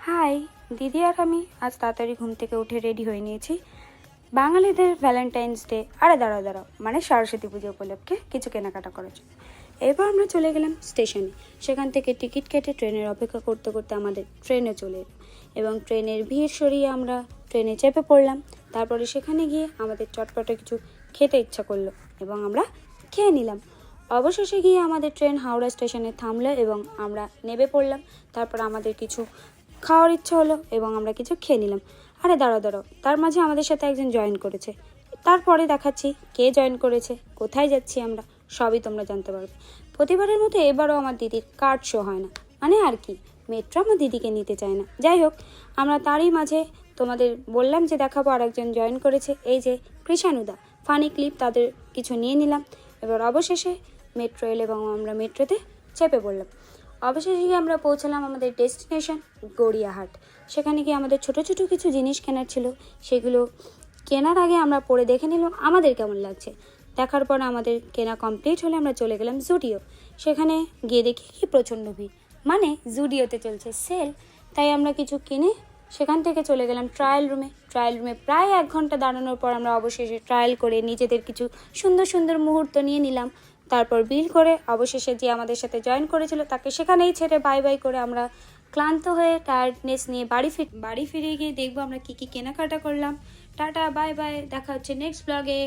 High, দিদি আর আমি আজ তাড়াতাড়ি ঘুম থেকে উঠে রেডি হয়ে নিয়েছি। বাঙালিদের ভ্যালেন্টাইন্স ডে, আরে দাঁড়াও দাঁড়াও, মানে সরস্বতী পুজো উপলক্ষে কিছু কেনাকাটা করার জন্য। এরপর আমরা চলে গেলাম স্টেশনে। সেখান থেকে টিকিট কেটে ট্রেনের অপেক্ষা করতে করতে আমাদের ট্রেনে চলে এলো এবং ট্রেনের ভিড় সরিয়ে আমরা ট্রেনে চেপে পড়লাম। তারপরে সেখানে গিয়ে আমাদের চটপটে কিছু খেতে ইচ্ছা করলো এবং আমরা খেয়ে নিলাম। অবশেষে গিয়ে আমাদের ট্রেন হাওড়া স্টেশনে থামলো এবং আমরা নেমে পড়লাম। তারপর আমাদের কিছু খাওয়ার ইচ্ছা হলো এবং আমরা কিছু খেয়ে নিলাম। আরে দাঁড়াও দাঁড়াও, তার মাঝে আমাদের সাথে একজন জয়েন করেছে। তারপরে দেখাচ্ছি কে জয়েন করেছে, কোথায় যাচ্ছি আমরা, সবই তোমরা জানতে পারবে। প্রতিবারের মতো এবারও আমার দিদির কার্ড শো হয় না, মানে আর কি, মেট্রো আমার দিদিকে নিতে চায় না। যাই হোক, আমরা তারই মাঝে তোমাদের বললাম যে দেখাবো আরেকজন জয়েন করেছে, এই যে কৃষাণুদা। ফানি ক্লিপ তাদের কিছু নিয়ে নিলাম। এবার অবশেষে মেট্রো এলো এবং আমরা মেট্রোতে চেপে পড়লাম। অবশেষে গিয়ে আমরা পৌঁছলাম আমাদের ডেস্টিনেশন গড়িয়াহাট। সেখানে গিয়ে আমাদের ছোট ছোট কিছু জিনিস কেনার ছিল, সেগুলো কেনার আগে আমরা পরে দেখে নিলাম আমাদের কেমন লাগছে। দেখার পর আমাদের কেনা কমপ্লিট হলে আমরা চলে গেলাম জুডিও। সেখানে গিয়ে দেখি কি প্রচণ্ড ভিড়, মানে জুডিওতে চলছে সেল। তাই আমরা কিছু কিনে সেখান থেকে চলে গেলাম ট্রায়াল রুমে। ট্রায়াল রুমে প্রায় 1 ঘন্টা দাঁড়ানোর পর আমরা অবশেষে ট্রায়াল করে নিজেদের কিছু সুন্দর সুন্দর মুহূর্ত নিয়ে নিলাম। তারপর বিল করে অবশেষে যে আমাদের সাথে জয়েন করেছিল তাকে সেখানেই ছেড়ে বাই বাই করে আমরা ক্লান্ত হয়ে টায়ার্ডনেস নিয়ে বাড়ি ফিরে গিয়ে দেখবো আমরা কী কী কেনাকাটা করলাম। টাটা, বাই বাই, দেখা হচ্ছে নেক্সট ব্লগে।